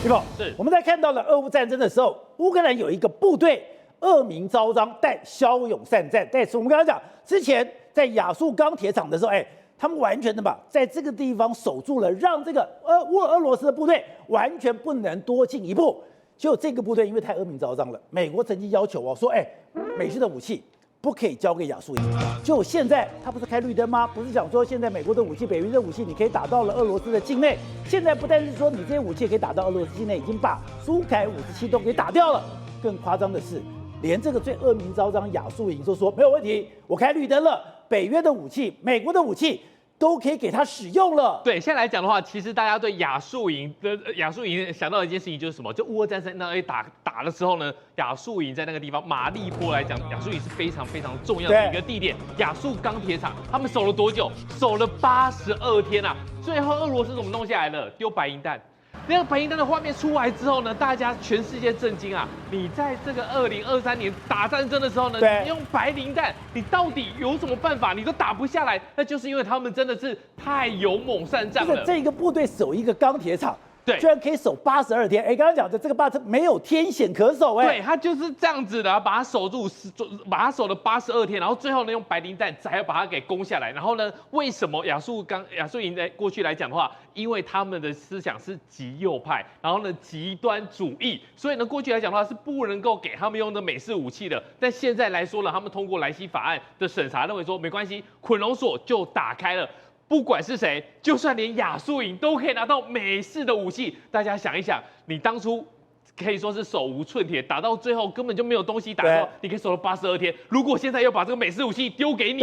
对吧？是我们在看到了俄乌战争的时候，乌克兰有一个部队恶名昭彰，但骁勇善战。但是我们刚刚讲，之前在亚速钢铁厂的时候，他们完全的在这个地方守住了，让这个俄罗斯的部队完全不能多进一步。结果这个部队因为太恶名昭彰了，美国曾经要求说，美式的武器不可以交给亚速营。就现在他不是开绿灯吗？不是讲说现在美国的武器、北约的武器，你可以打到了俄罗斯的境内。现在不但是说你这些武器可以打到俄罗斯境内，已经把苏凯57都给打掉了。更夸张的是，连这个最恶名昭彰亚速营都说没有问题，我开绿灯了，北约的武器、美国的武器都可以给他使用了。对，现在来讲的话，其实大家对亚速营想到的一件事情就是什么？就乌俄战争那打的时候呢，亚速营在那个地方马利坡来讲，亚速营是非常非常重要的一个地点。亚速钢铁厂他们守了多久？守了82天啊！最后俄罗斯怎么弄下来的？丢白银弹。那个白银弹的画面出来之后呢，大家全世界震惊啊！你在这个2023年打战争的时候呢，你用白磷弹，你到底有什么办法？你都打不下来，那就是因为他们真的是太勇猛善战了。这个部队守一个钢铁厂，对，居然可以守82天。刚刚讲的这个没有天险可守，对，他就是这样子的，把它守住，把它守了82天，然后最后呢用白磷弹才要把它给攻下来。然后呢，为什么亚速营在过去来讲的话，因为他们的思想是极右派，然后呢极端主义，所以呢过去来讲的话是不能够给他们用的美式武器的。但现在来说呢，他们通过莱西法案的审查，认为说没关系，捆龙锁就打开了。不管是谁，就算连亚速营都可以拿到美式的武器，大家想一想，你当初可以说是手无寸铁，打到最后根本就没有东西打的，你可以守了82天。如果现在又把这个美式武器丢给你，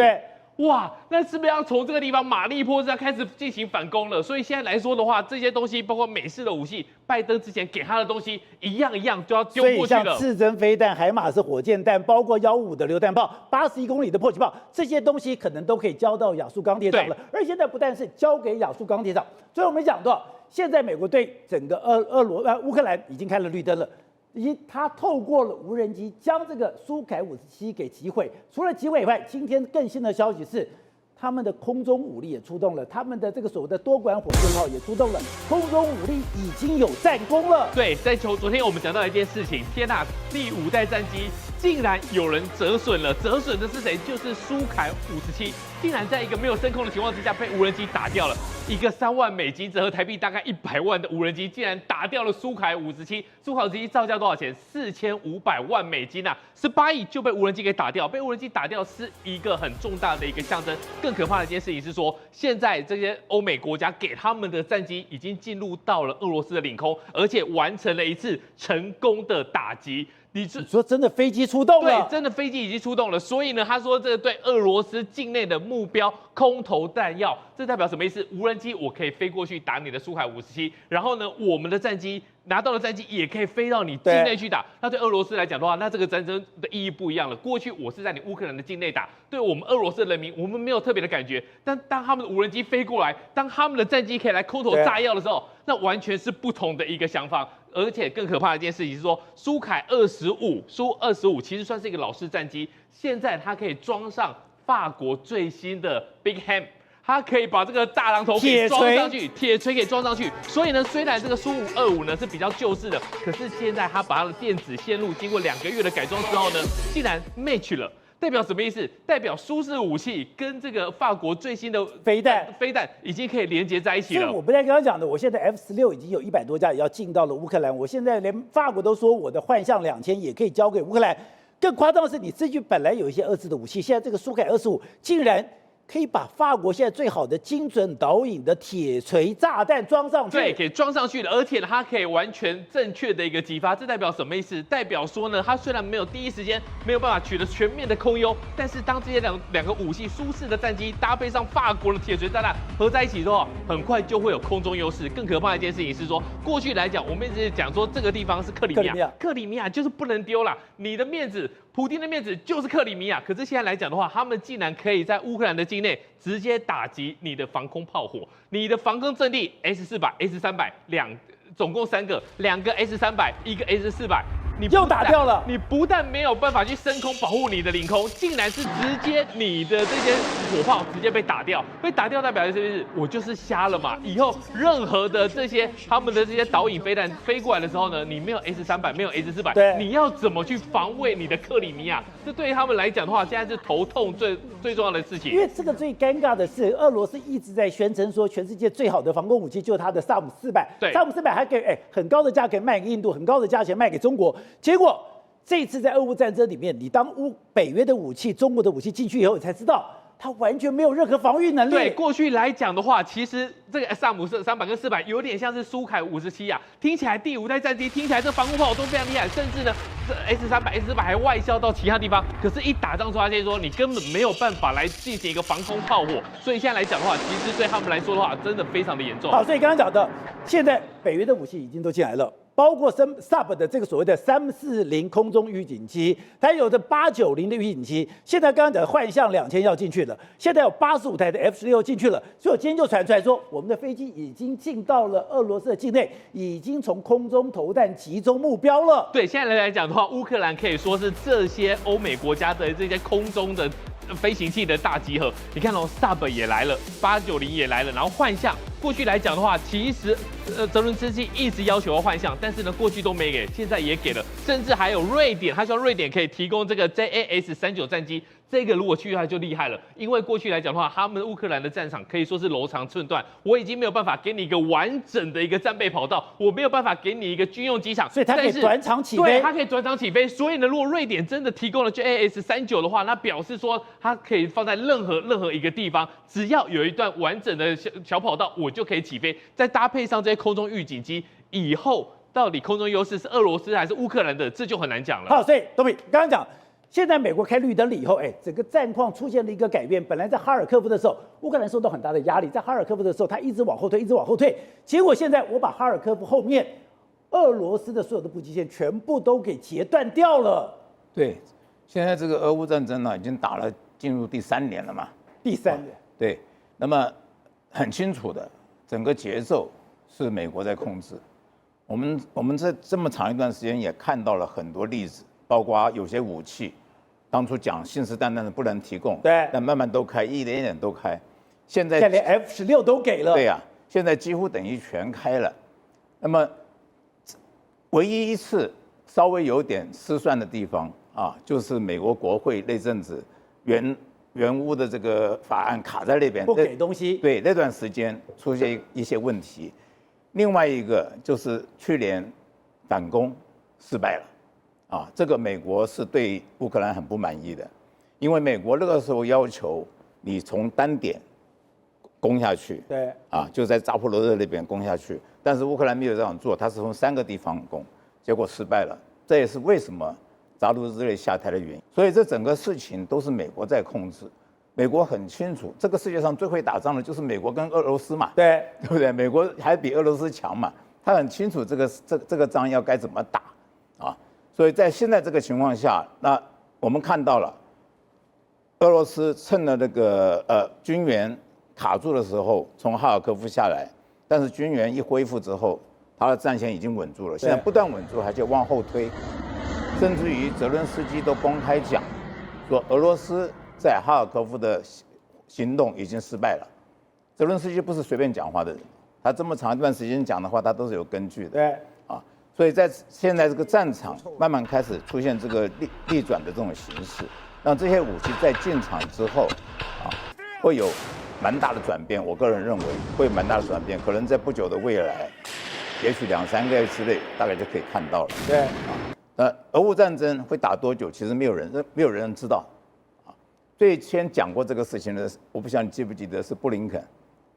哇，那是不是要从这个地方马利坡要开始进行反攻了？所以现在来说的话，这些东西包括美式的武器，拜登之前给他的东西一样就要丢过去了。所以像刺针飞弹、海马斯火箭弹，包括155的榴弹炮、81公里的迫击炮，这些东西可能都可以交到亚速钢铁厂了。而现在不但是交给亚速钢铁厂，所以我们讲到，现在美国对整个乌克兰已经开了绿灯了。他透过了无人机将这个苏凯57给击毁。除了击毁以外，今天更新的消息是，他们的空中武力也出动了，他们的这个所谓的多管火箭炮也出动了，空中武力已经有战功了。对，在昨天我们讲到一件事情，天哪，第5代战机竟然有人折损了，折损的是谁？就是苏凯57，竟然在一个没有升空的情况之下被无人机打掉了。一个3万美金折合台币大概100万的无人机，竟然打掉了苏凯57。苏凯57造价多少钱？4500万美金啊，18亿就被无人机给打掉。被无人机打掉是一个很重大的一个象征。更可怕的一件事情是说，现在这些欧美国家给他们的战机已经进入到了俄罗斯的领空，而且完成了一次成功的打击。你说真的，飞机出动了？对，真的飞机已经出动了。所以呢，他说这个对俄罗斯境内的目标空投弹药，这代表什么意思？无人机我可以飞过去打你的苏凯57，然后呢，我们的战机拿到的战机也可以飞到你境内去打。那对俄罗斯来讲的话，那这个战争的意义不一样了。过去我是在你乌克兰的境内打，对我们俄罗斯的人民，我们没有特别的感觉。但当他们的无人机飞过来，当他们的战机可以来空投炸药的时候，那完全是不同的一个想法。而且更可怕的一件事情是说，苏25其实算是一个老式战机，现在它可以装上法国最新的 Big Ham， 它可以把这个大榔头给装上去，铁锤给装上去。所以呢，虽然这个苏25呢是比较旧式的，可是现在它把它的电子线路经过2个月的改装之后呢，竟然 match 了。代表什么意思？代表苏式武器跟这个法国最新的飞弹已经可以连接在一起了。所以我不太刚刚讲的，我现在 F16已经有100多架也要进到了乌克兰，我现在连法国都说我的幻象2000也可以交给乌克兰。更夸张的是，你这句本来有一些2次的武器，现在这个苏凯25竟然可以把法国现在最好的精准导引的铁锤炸弹装上去，对，给装上去了，而且呢，它可以完全正确的一个击发，这代表什么意思？代表说呢，它虽然没有第一时间没有办法取得全面的空优，但是当这些两个武器苏式的战机搭配上法国的铁锤炸弹合在一起之后，很快就会有空中优势。更可怕的一件事情是说，过去来讲，我们一直讲说这个地方是克里米亚就是不能丢啦，你的面子。普丁的面子就是克里米亚，可是现在来讲的话，他们竟然可以在乌克兰的境内直接打击你的防空炮火，你的防空阵地 S400、S300总共3个，2个 S300，1个 S400，你又打掉了。你不但没有办法去升空保护你的领空，竟然是直接你的这些火炮直接被打掉，被打掉代表的是我就是瞎了嘛。以后任何的这些他们的这些导引飞弹飞过来的时候呢，你没有 S300，没有 S400，你要怎么去防卫你的克里米亚？这对于他们来讲的话，现在是头痛最重要的事情。因为这个最尴尬的是，俄罗斯一直在宣称说，全世界最好的防空武器就是它的萨姆400，对，萨姆400还可以很高的价格卖给印度，很高的价钱卖给中国。结果这次在俄乌战争里面，你当北约的武器、中国的武器进去以后，你才知道它完全没有任何防御能力。对，过去来讲的话，其实这个萨姆300跟400有点像是苏凯57啊，听起来第5代战机听起来这防空炮都非常厉害，甚至呢这 S300、S400还外销到其他地方。可是，一打仗出发现说你根本没有办法来进行一个防空炮火，所以现在来讲的话，其实对他们来说的话，真的非常的严重。好，所以刚刚讲的，现在北约的武器已经都进来了。包括 SAB 的这个所谓的340空中预警机，它有着890的预警机。现在刚刚讲的幻象2000要进去了，现在有85台的 F16进去了。所以我今天就传出来说，我们的飞机已经进到了俄罗斯的境内，已经从空中投弹集中目标了。对，现在来讲的话，乌克兰可以说是这些欧美国家的这些空中的飞行器的大集合。你看哦 ，SAB 也来了，890也来了，然后幻象。过去来讲的话，其实泽伦斯基一直要求要幻象，但是呢，过去都没给，现在也给了，甚至还有瑞典，他希望瑞典可以提供这个 JAS39战机。这个如果去的话就厉害了，因为过去来讲的话，他们乌克兰的战场可以说是楼长寸断，我已经没有办法给你一个完整的一个战备跑道，我没有办法给你一个军用机场，所以它可以转场起飞。对，它可以转场起飞。所以呢，如果瑞典真的提供了 JAS39的话，那表示说它可以放在任何一个地方，只要有一段完整的小跑道，我就可以起飞。再搭配上这些空中预警机，以后到底空中优势是俄罗斯还是乌克兰的，这就很难讲了。好，所以东比刚刚讲。现在美国开绿灯了以后，整个战况出现了一个改变。本来在哈尔科夫的时候，乌克兰受到很大的压力，在哈尔科夫的时候，他一直往后退，一直往后退。结果现在我把哈尔科夫后面俄罗斯的所有的补给线全部都给截断掉了。对，现在这个俄乌战争呢，已经打了进入第3年了嘛。第3年。对，那么很清楚的，整个节奏是美国在控制。我们在这么长一段时间也看到了很多例子，包括有些武器。当初讲信誓旦旦的不能提供，对，但慢慢都开，一点点都开。现在连 F16都给了，对呀，现在几乎等于全开了。那么，唯一一次稍微有点失算的地方啊，就是美国国会那阵子原乌的这个法案卡在那边，不给东西。对，那段时间出现一些问题。另外一个就是去年反攻失败了。啊，这个美国是对乌克兰很不满意的，因为美国那个时候要求你从单点攻下去，对，啊，就在扎波罗热那边攻下去，但是乌克兰没有这样做，他是从3个地方攻，结果失败了，这也是为什么扎卢日内下台的原因。所以这整个事情都是美国在控制，美国很清楚，这个世界上最会打仗的就是美国跟俄罗斯嘛，对不对？美国还比俄罗斯强嘛，他很清楚这个仗要该怎么打，啊。所以在现在这个情况下，那我们看到了，俄罗斯趁了那个军援卡住的时候，从哈尔科夫下来，但是军援一恢复之后，他的战线已经稳住了，现在不断稳住，而且往后推，甚至于泽伦斯基都公开讲，说俄罗斯在哈尔科夫的行动已经失败了。泽伦斯基不是随便讲话的人，他这么长一段时间讲的话，他都是有根据的。对。所以在现在这个战场慢慢开始出现这个逆转的这种形势，让这些武器在进场之后，啊，会有蛮大的转变。我个人认为会有蛮大的转变，可能在不久的未来，也许2、3个月之内，大概就可以看到了。对啊，俄乌战争会打多久？其实没有人知道。啊，最先讲过这个事情的，我不晓得你记不记得，是布林肯。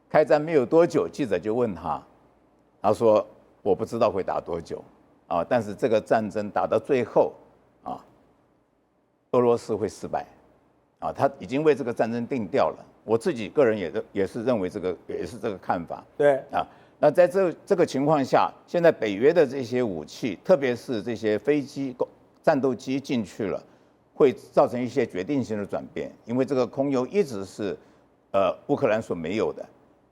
开战没有多久，记者就问他，他说。我不知道会打多久，啊，但是这个战争打到最后，啊，俄罗斯会失败，啊，他已经为这个战争定调了。我自己个人也是认为也是这个看法。对啊，那在这个情况下，现在北约的这些武器，特别是这些飞机、战斗机进去了，会造成一些决定性的转变，因为这个空优一直是乌克兰所没有的，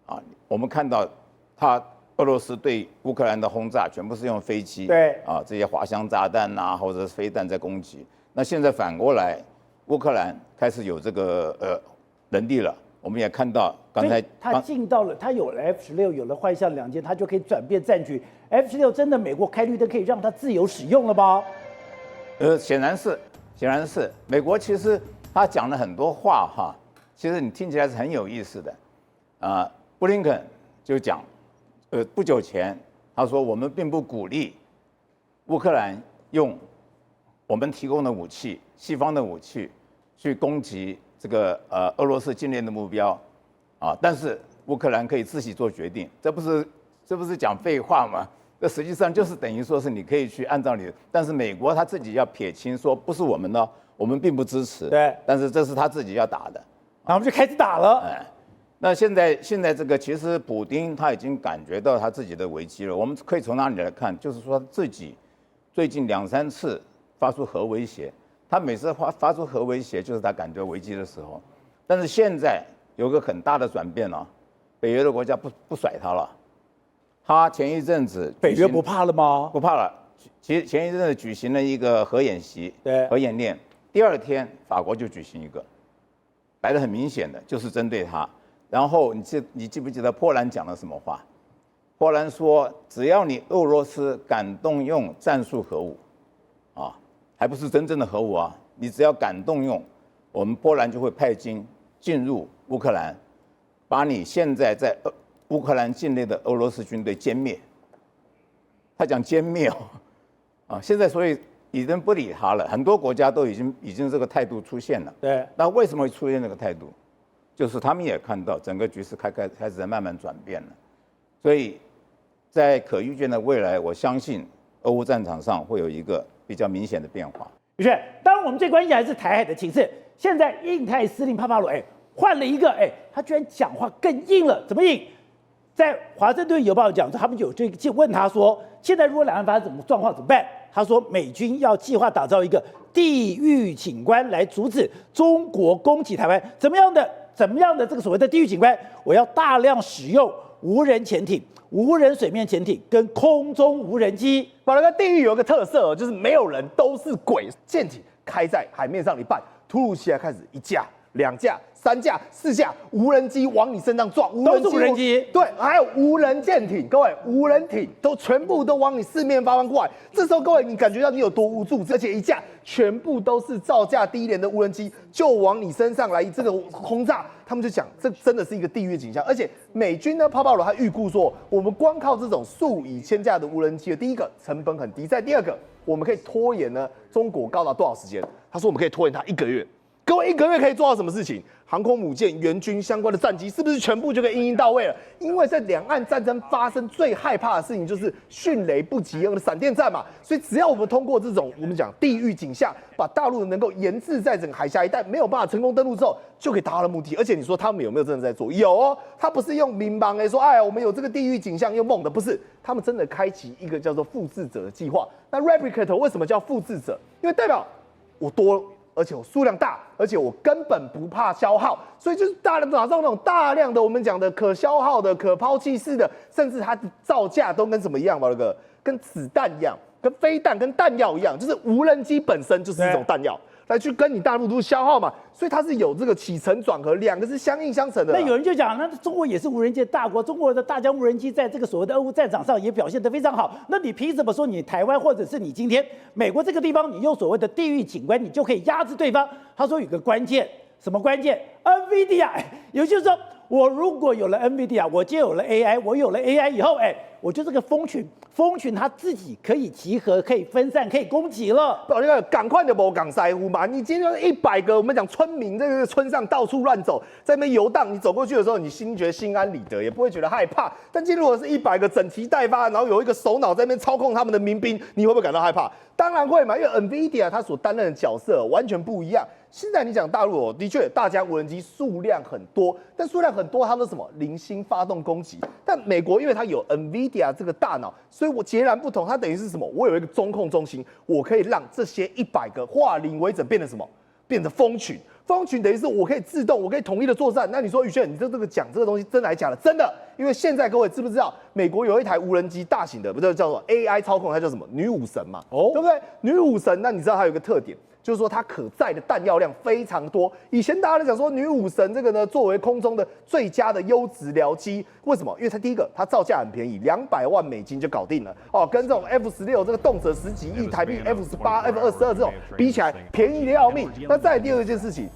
啊，我们看到它俄罗斯对乌克兰的轰炸全部是用飞机，对啊，这些滑翔炸弹啊，或者是飞弹在攻击。那现在反过来，乌克兰开始有这个能力了。我们也看到刚才他进到了，他有了 F-16，有了幻象2件，他就可以转变战局。F-16真的美国开绿灯可以让他自由使用了吗？显然是。美国其实他讲了很多话哈，其实你听起来是很有意思的。布林肯就讲，不久前他说我们并不鼓励乌克兰用我们提供的武器、西方的武器去攻击这个俄罗斯境内的目标，但是乌克兰可以自己做决定，这不是讲废话吗？这实际上就是等于说是你可以去按照你的，但是美国他自己要撇清说不是我们的，我们并不支持，对，但是这是他自己要打的，然后我们就开始打了。那现在这个其实普丁他已经感觉到他自己的危机了，我们可以从哪里来看？就是说自己最近2、3次发出核威胁，他每次发出核威胁就是他感觉危机的时候，但是现在有个很大的转变了，北约的国家不甩他了。他前一阵子北约不怕了吗？不怕了，其实前一阵子举行了一个核演习，对，核演练，第2天法国就举行一个，来得很明显的就是针对他。然后你记不记得波兰讲了什么话？波兰说，只要你俄罗斯敢动用战术核武，还不是真正的核武啊，你只要敢动用，我们波兰就会派军进入乌克兰，把你现在在乌克兰境内的俄罗斯军队歼灭。他讲歼灭现在所以已经不理他了，很多国家都已经这个态度出现了。对，那为什么会出现这个态度？就是他们也看到整个局势开始在慢慢转变了，所以在可预见的未来，我相信俄乌战场上会有一个比较明显的变化。宇轩，当然我们最关心还是台海的情势。现在印太司令帕帕罗，换了一个，他居然讲话更硬了，怎么硬？在《华盛顿邮报》讲说，他们有就问他说，现在如果两岸发生什么状况怎么办？他说，美军要计划打造一个地域警官来阻止中国攻击台湾，怎么样的这个所谓的地域警官，我要大量使用无人潜艇、无人水面潜艇跟空中无人机。保罗哥，地狱有一个特色就是没有人，都是鬼。舰艇开在海面上一半，突如其来开始1架、2架、3架、4架无人机往你身上撞，都是无人机，对，还有无人舰艇，各位，无人艇全部都往你四面八方过来。这时候，各位，你感觉到你有多无助？而且1架全部都是造价低廉的无人机，就往你身上来这个轰炸。他们就讲，这真的是一个地狱景象。而且美军呢，帕帕罗他预估说，我们光靠这种数以千架的无人机，第一个成本很低，第二个我们可以拖延呢中国高达多少时间？他说我们可以拖延它1个月。各位，1个月可以做到什么事情？航空母舰、援军相关的战机，是不是全部就可以应到位了？因为在两岸战争发生最害怕的事情就是迅雷不及掩耳的闪电战嘛。所以只要我们通过这种我们讲地狱景象，把大陆能够研制在整个海峡一带没有办法成功登陆之后，就可以达到的目的。而且你说他们有没有真的在做？有哦，他不是用民帮说，哎呀，我们有这个地狱景象用梦的，不是，他们真的开启一个叫做复制者的计划。那 replicator 为什么叫复制者？因为代表我多。而且我数量大，而且我根本不怕消耗，所以就是大量打造那种大量的我们讲的可消耗的、可抛弃式的，甚至它的造价都跟什么一样吧？那个跟子弹一样，跟飞弹、跟弹药一样，就是无人机本身就是一种弹药，来去跟你大陆都消耗嘛，所以它是有这个起承转合，两个是相映相成的。那有人就讲，那中国也是无人机的大国，中国的大疆无人机在这个所谓的俄乌战场上也表现得非常好。那你凭什么说你台湾或者是你今天美国这个地方，你用所谓的地域警官，你就可以压制对方？他说有个关键，什么关键 ？NVIDIA， 也就是说，我如果有了 NVIDIA， 我就有了 AI， 我有了 AI 以后，我就这个蜂群它自己可以集合、可以分散、可以攻击了。那个赶快的不赶在乎嘛？你今天就是100个，我们讲村民这个村上到处乱走，在那边游荡，你走过去的时候，你觉得心安理得，也不会觉得害怕。但今天如果是100个整齐待发，然后有一个首脑在那边操控他们的民兵，你会不会感到害怕？当然会嘛，因为 NVIDIA 它所担任的角色完全不一样。现在你讲大陆的确大疆无人机数量很多，但数量很多，它都什么零星发动攻击。但美国因为它有 NVIDIA 这个大脑，所以我截然不同。它等于是什么？我有一个中控中心，我可以让这些100个化零为整，变成什么？变成蜂群。蜂群等于是我可以自动，我可以统一的作战。那你说宇轩，你这个讲这个东西真的还是假的？真的，因为现在各位知不知道，美国有一台无人机大型的，不是叫做 AI 操控，它叫什么女武神嘛？哦对不对？女武神，那你知道它有一个特点，就是说它可载的弹药量非常多。以前大家都讲说女武神这个呢，作为空中的最佳的优质僚机，为什么？因为它第一个，它造价很便宜，200万美金就搞定了哦，跟这种 F16这个动辄10几亿台币，F18、F22这种比起来，便宜的要命。那再来第二件事情，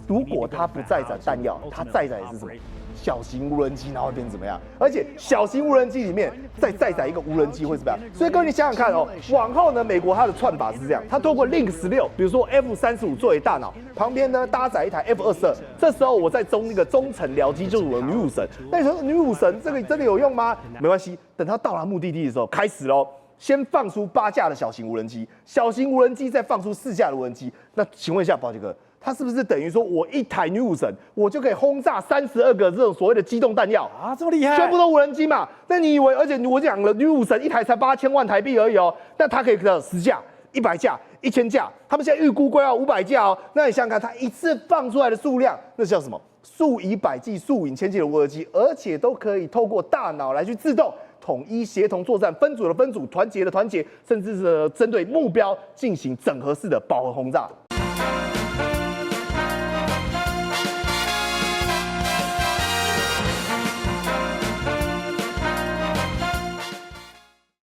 如果它不载载弹药，它载载的是什么？小型无人机，然后会变成怎么样？而且小型无人机里面再载载一个无人机会怎么样？所以各位你想想看哦，往后呢，美国它的串法是这样，它透过 Link 16，比如说 F35作为大脑，旁边呢搭载一台 F22，这时候我再中那个中程僚机就是我的女武神。那你说女武神这个真的有用吗？没关系，等它到达目的地的时候开始喽。先放出8架的小型无人机，小型无人机再放出4架的无人机。那请问一下，宝杰哥，它是不是等于说我一台女武神，我就可以轰炸32个这种所谓的机动弹药啊，这么厉害，全部都无人机嘛？那你以为？而且我讲了，女武神一台才8000万台币而已哦，那它可以10架、100架、1000架，他们现在预估规要500架哦。那你想想看，它一次放出来的数量，那叫什么？数以百计、数以千计的无人机，而且都可以透过大脑来去自动。统一协同作战，分组的分组，团结的团结，甚至是针对目标进行整合式的饱和轰炸。